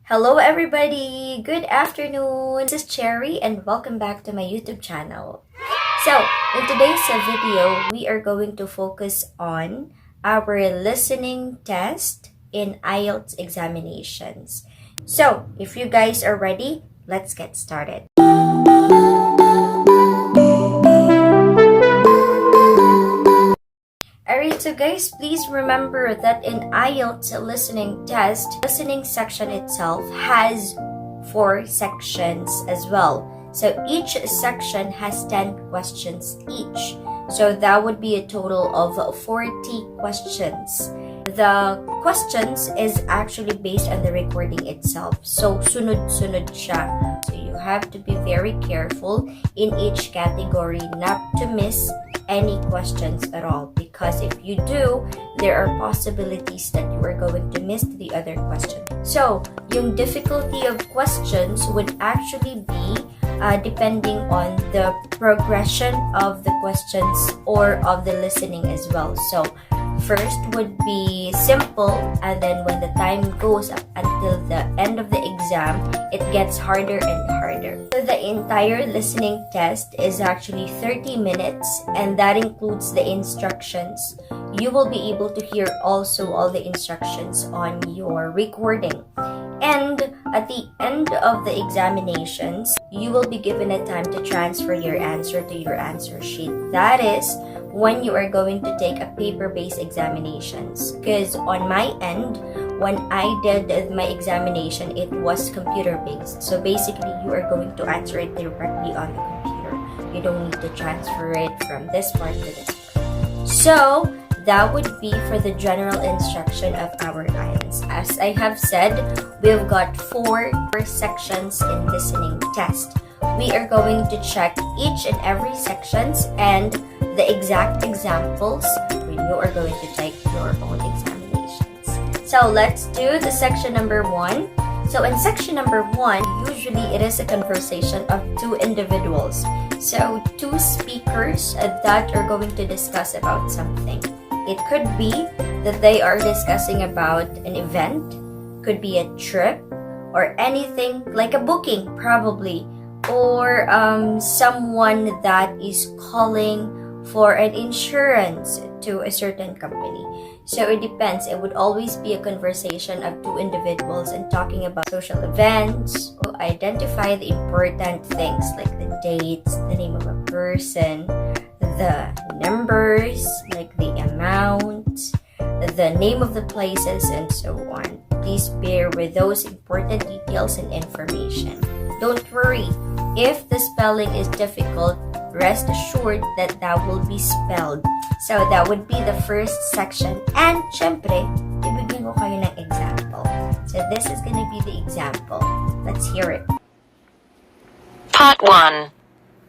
Hello everybody! Good afternoon! This is Cherry and welcome back to my YouTube channel. So, in today's video, we are going to focus on our listening test in IELTS examinations. So, if you guys are ready, let's get started. Alright, so guys, please remember that in IELTS listening test, listening section itself has 4 sections as well. So each section has 10 questions each. So that would be a total of 40 questions. The questions is actually based on the recording itself. So sunod-sunod siya. So you have to be very careful in each category not to miss any questions at all, because if you do, there are possibilities that you are going to miss the other question. So yung difficulty of questions would actually be depending on the progression of the questions or of the listening as well. So first would be simple, and then when the time goes up until the end of the exam, it gets harder and harder. So the entire listening test is actually 30 minutes, and that includes the instructions. You will be able to hear also all the instructions on your recording. And at the end of the examinations, you will be given a time to transfer your answer to your answer sheet. That is when you are going to take a paper-based examinations. Because on my end, when I did my examination, it was computer-based. So basically, you are going to answer it directly on the computer. You don't need to transfer it from this part to this part. So that would be for the general instruction of our IELTS. As I have said, we've got 4 sections in listening test. We are going to check each and every sections and the exact examples when you are going to take your own examinations. So let's do the section number 1. So in section number 1, usually it is a conversation of 2 individuals. So 2 speakers that are going to discuss about something. It could be that they are discussing about an event, could be a trip, or anything like a booking probably, or someone that is calling for an insurance to a certain company. So it depends. It would always be a conversation of 2 individuals and talking about social events, or identify the important things like the dates, the name of a person, the numbers, like the amount, the name of the places, and so on. Please bear with those important details and information. Don't worry. If the spelling is difficult, rest assured that that will be spelled. So that would be the first section. And syempre, ibigay ko kayo ng example. So this is gonna be the example. Let's hear it. Part 1.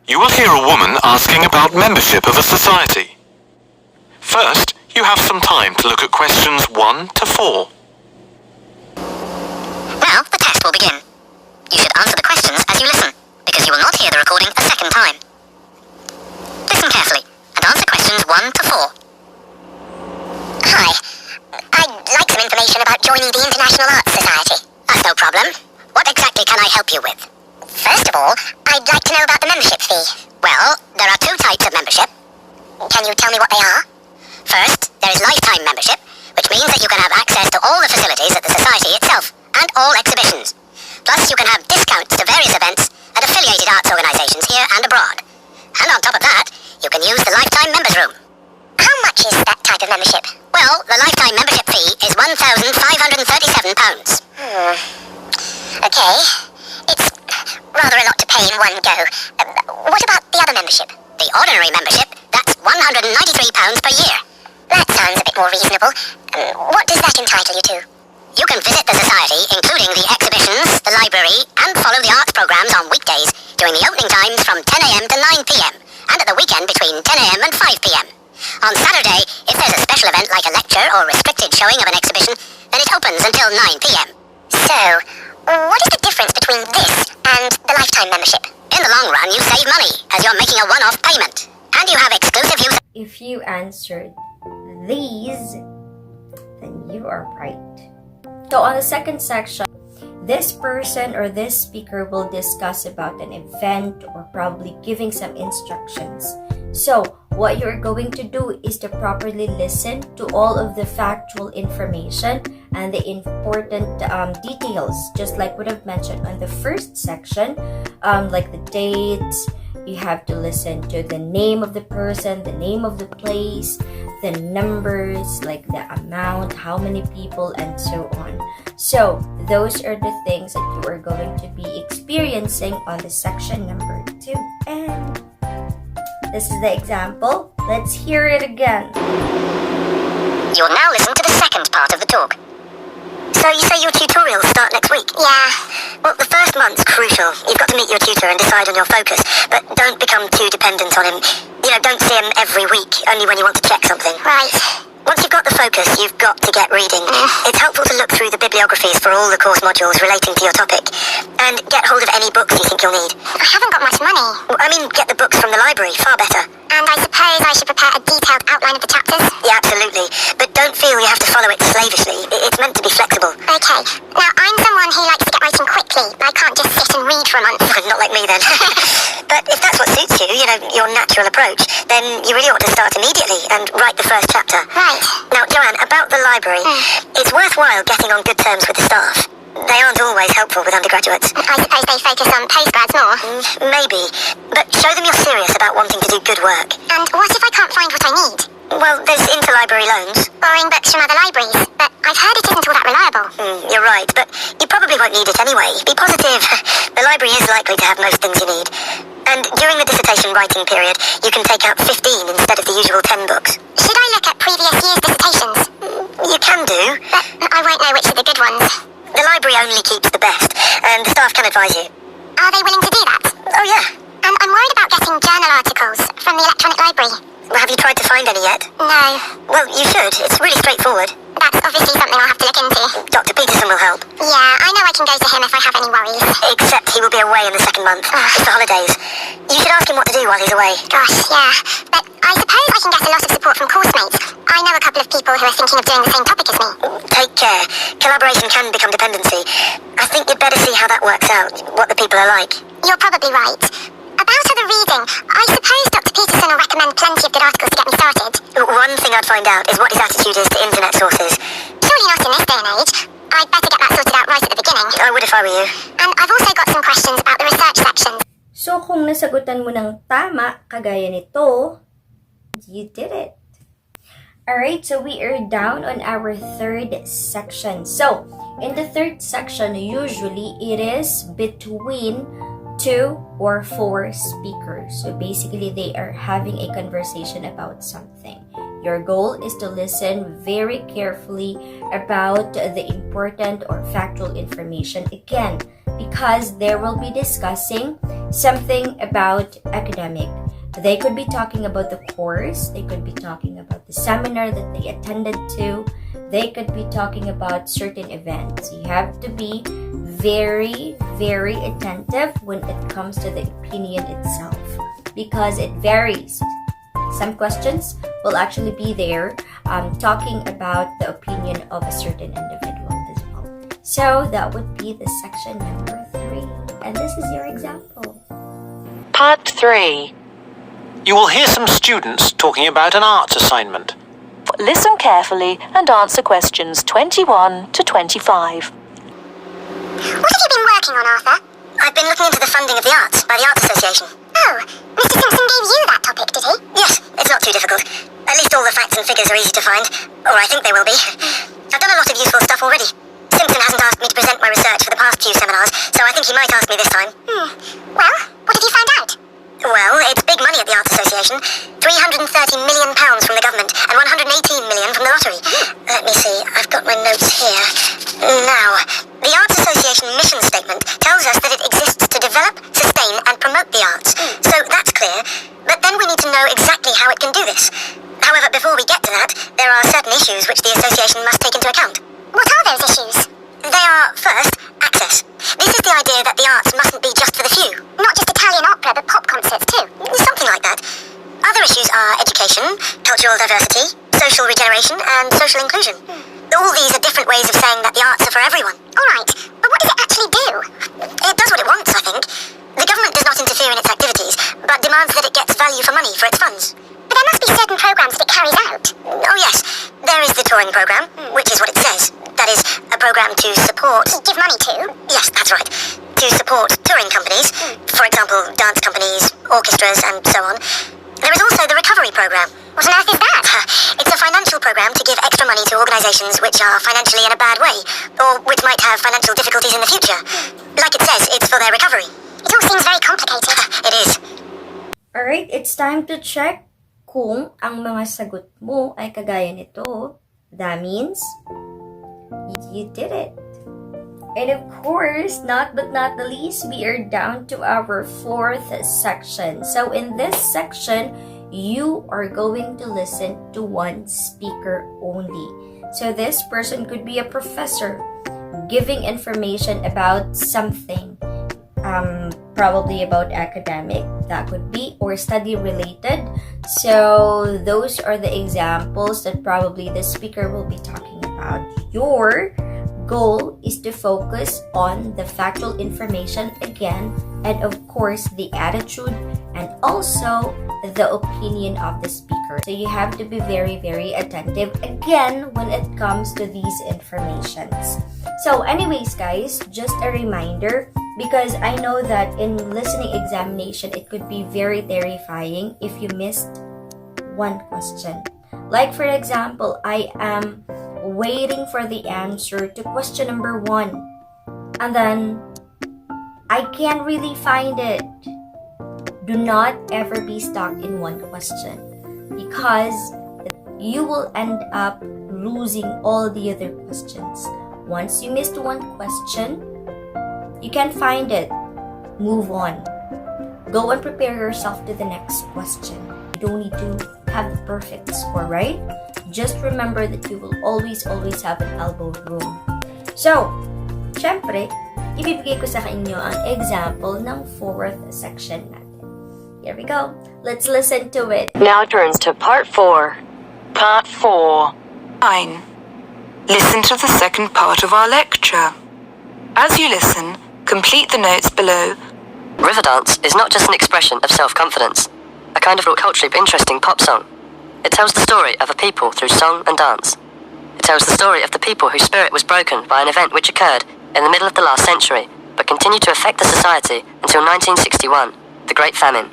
You will hear a woman asking about membership of a society. First, you have some time to look at questions 1 to 4. Now the test will begin. You should answer the questions as you listen, because you will not hear the recording a second time. Listen carefully and answer questions 1 to 4. Hi. I'd like some information about joining the International Arts Society. That's no problem. What exactly can I help you with? First of all, I'd like to know about the membership fee. Well, there are 2 types of membership. Can you tell me what they are? First, there is lifetime membership, which means that you can have access to all the facilities at the society itself and all exhibitions. Plus, you can have discounts to various events at affiliated arts organisations here and abroad. And on top of that, you can use the lifetime members room. How much is that type of membership? Well, the lifetime membership fee is £1,537. Okay. It's rather a lot to pay in one go. What about the other membership? The ordinary membership, that's £193 per year. That sounds a bit more reasonable. What does that entitle you to? You can visit the society, including the exhibitions, the library, and follow the arts programs on weekdays during the opening times from 10 a.m. to 9 p.m. and at the weekend between 10 a.m. and 5 p.m. On Saturday, if there's a special event like a lecture or restricted showing of an exhibition, then it opens until 9 p.m. So, what is the difference between this and the lifetime membership? In the long run, you save money, as you're making a one-off payment. And you have exclusive use. If you answered these, then you are right. So on the second section, this person or this speaker will discuss about an event or probably giving some instructions. So what you're going to do is to properly listen to all of the factual information and the important details, just like what I've mentioned on the first section, like the dates. You have to listen to the name of the person, the name of the place, the numbers, like the amount, how many people, and so on. So those are the things that you are going to be experiencing on the section number 2. And this is the example. Let's hear it again. You'll now listen to the second part of the talk. So you say your tutorials start next week? Yeah. Well, the first month's crucial. You've got to meet your tutor and decide on your focus, but don't become too dependent on him. Don't see him every week, only when you want to check something. Right. Once you've got the focus, you've got to get reading. It's helpful to look through the bibliographies for all the course modules relating to your topic, and get hold of any books you think you'll need. I haven't got much money. Get the books from the library, far better. And I suppose I should prepare a detailed outline of the chapters? Yeah, absolutely. But don't feel you have to follow it slavishly. It's meant to be flexible. Okay. Now, I'm someone who likes to get writing quickly. I can't just sit and read for a month. Not like me, then. But if that's what suits you, your natural approach, then you really ought to start immediately and write the first chapter. Right. Now, Joanne, about the library, it's worthwhile getting on good terms with the staff. They aren't always helpful with undergraduates. I suppose they focus on postgrads more? Maybe. But show them you're serious about wanting to do good work. And what if I can't find what I need? Well, there's interlibrary loans. Borrowing books from other libraries. But I've heard it isn't all that reliable. You're right, but you probably won't need it anyway. Be positive. The library is likely to have most things you need. And during the dissertation writing period, you can take out 15 instead of the usual 10 books. Should I look at previous year's dissertations? You can do. But I won't know which are the good ones. The library only keeps the best, and the staff can advise you. Are they willing to do that? Oh, yeah. And I'm worried about getting journal articles from the electronic library. Well, have you tried to find any yet? No. Well, you should. It's really straightforward. That's obviously something I'll have to look into. Dr. Peterson will help. Yeah, I know I can go to him if I have any worries. Except he will be away in the second month. It's the holidays. You should ask him what to do while he's away. Gosh, yeah. But I suppose I can get a lot of support from course mates. I know a couple of people who are thinking of doing the same topic as me. Take care. Collaboration can become dependency. I think you'd better see how that works out, what the people are like. You're probably right. About other reading, I suppose Dr. Peterson will recommend plenty of good articles to get me started. One thing I'd find out is what his attitude is to internet sources. Surely not in this day and age. I'd better get that sorted out right at the beginning. I would if I were you. And I've also got some questions about the research sections. So kung nasagutan mo ng tama, kagaya nito, you did it. Alright, so we are down on our third section. So, in the third section, usually it is between 2 or 4 speakers. So basically, they are having a conversation about something. Your goal is to listen very carefully about the important or factual information again, because they will be discussing something about academic. They could be talking about the course, they could be talking about the seminar that they attended to, they could be talking about certain events. You have to be very, very attentive when it comes to the opinion itself, because it varies. Some questions will actually be there talking about the opinion of a certain individual as well. So that would be the section number 3. And this is your example. Part 3. You will hear some students talking about an arts assignment. Listen carefully and answer questions 21 to 25. What have you been working on, Arthur? I've been looking into the funding of the arts by the Arts Association. Oh, Mr. Simpson gave you that topic, did he? Yes, it's not too difficult. At least all the facts and figures are easy to find. Or I think they will be. I've done a lot of useful stuff already. Simpson hasn't asked me to present my research for the past few seminars, so I think he might ask me this time. Well, what have you found out? Well, it's big money at the Arts Association. £330 million from the government and £118 million from the lottery. Let me see, I've got my notes here. Now, the Arts Association mission statement tells us that it exists to develop, sustain and promote the arts. So that's clear, but then we need to know exactly how it can do this. However, before we get to that, there are certain issues which the association must take into account. What are those issues? They are, first, access. This is the idea that the arts mustn't be just for the few. Not just Italian opera, but pop concerts too. Something like that. Other issues are education, cultural diversity, social regeneration, and social inclusion. All these are different ways of saying that the arts are for everyone. Alright, but what does it actually be certain programs that it carries out. Oh yes, there is the touring program, which is what it says. That is, a program to support... Give money to? Yes, that's right. To support touring companies, for example, dance companies, orchestras, and so on. There is also the recovery program. What on earth is that? It's a financial program to give extra money to organisations which are financially in a bad way, or which might have financial difficulties in the future. Like it says, it's for their recovery. It all seems very complicated. It is. Alright, it's time to check kung ang mga sagot mo ay kagaya nito. That means you did it. And of course, not but not the least, we are down to our fourth section. So in this section, you are going to listen to one speaker only. So this person could be a professor giving information about something, probably about academic, that could be, or study related. So those are the examples that probably the speaker will be talking about. Your goal is to focus on the factual information again, and of course the attitude and also the opinion of the speaker. So you have to be very, very attentive again when it comes to these informations. So anyways guys, just a reminder, because I know that in listening examination it could be very terrifying if you missed one question. Like for example, I am waiting for the answer to question number 1, and then I can't really find it. Do not ever be stuck in one question, because you will end up losing all the other questions. Once you missed one question, you can't find it. Move on. Go and prepare yourself to the next question. You don't need to have the perfect score, right? Just remember that you will always have an elbow room. So, syempre, ibibigay ko sa inyo ang example ng fourth section natin. Here we go. Let's listen to it. Now turns to part 4. Part 4. 9. Listen to the second part of our lecture. As you listen, complete the notes below. River dance is not just an expression of self-confidence, a kind of culturally interesting pop song. It tells the story of a people through song and dance. It tells the story of the people whose spirit was broken by an event which occurred in the middle of the last century, but continued to affect the society until 1961, the Great Famine.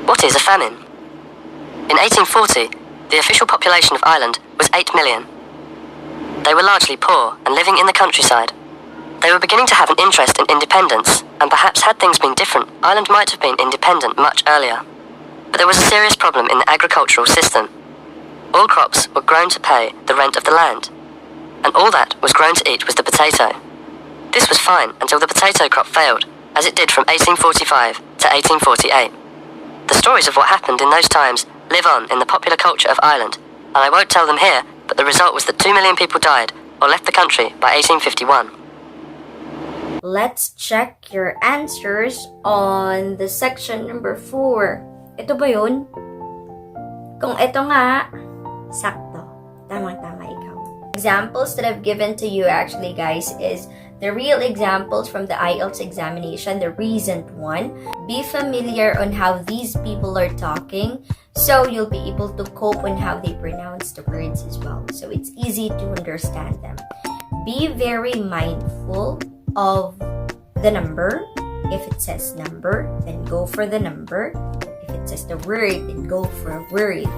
What is a famine? In 1840, the official population of Ireland was 8 million. They were largely poor and living in the countryside. They were beginning to have an interest in independence, and perhaps had things been different, Ireland might have been independent much earlier. But there was a serious problem in the agricultural system. All crops were grown to pay the rent of the land, and all that was grown to eat was the potato. This was fine until the potato crop failed, as it did from 1845 to 1848. The stories of what happened in those times live on in the popular culture of Ireland, and I won't tell them here, but the result was that 2 million people died or left the country by 1851. Let's check your answers on the section number 4. Ito ba yun? Kung ito nga, sakto. Tamang-tama ikaw. Examples that I've given to you actually, guys, is the real examples from the IELTS examination, the recent one. Be familiar on how these people are talking, so you'll be able to cope on how they pronounce the words as well. So it's easy to understand them. Be very mindful of the number. If it says number, then go for the number. If it says the word, then go for a word.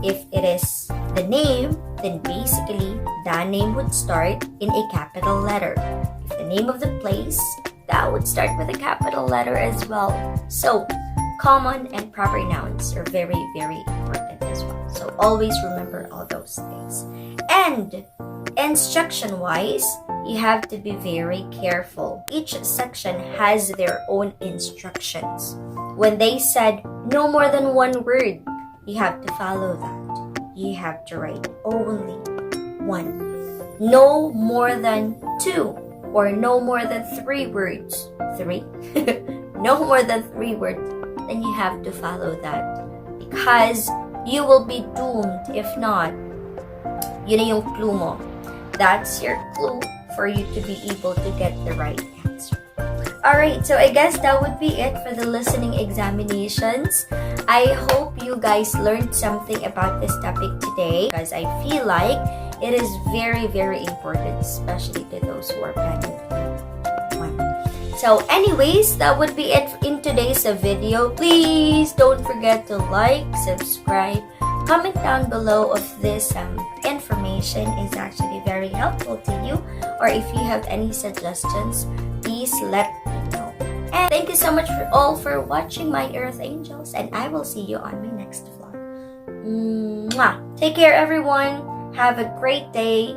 If it is the name, then basically that name would start in a capital letter. If the name of the place, that would start with a capital letter as well. So common and proper nouns are very, very important as well. So always remember all those things. And instruction-wise, you have to be very careful. Each section has their own instructions. When they said no more than one word, you have to follow that. You have to write only one. No more than 2 or no more than 3 words. 3? No more than 3 words. Then you have to follow that. Because you will be doomed if not. Yun na yung clue mo. That's your clue for you to be able to get the right answer. Alright, so I guess that would be it for the listening examinations. I hope you guys learned something about this topic today, because I feel like it is very, very important, especially to those who are planning one. So anyways, that would be it in today's video. Please don't forget to like, subscribe, comment down below if this information is actually very helpful to you, or if you have any suggestions, please let me know. And thank you so much for watching my Earth Angels, and I will see you on my next vlog. Mwah! Take care, everyone. Have a great day.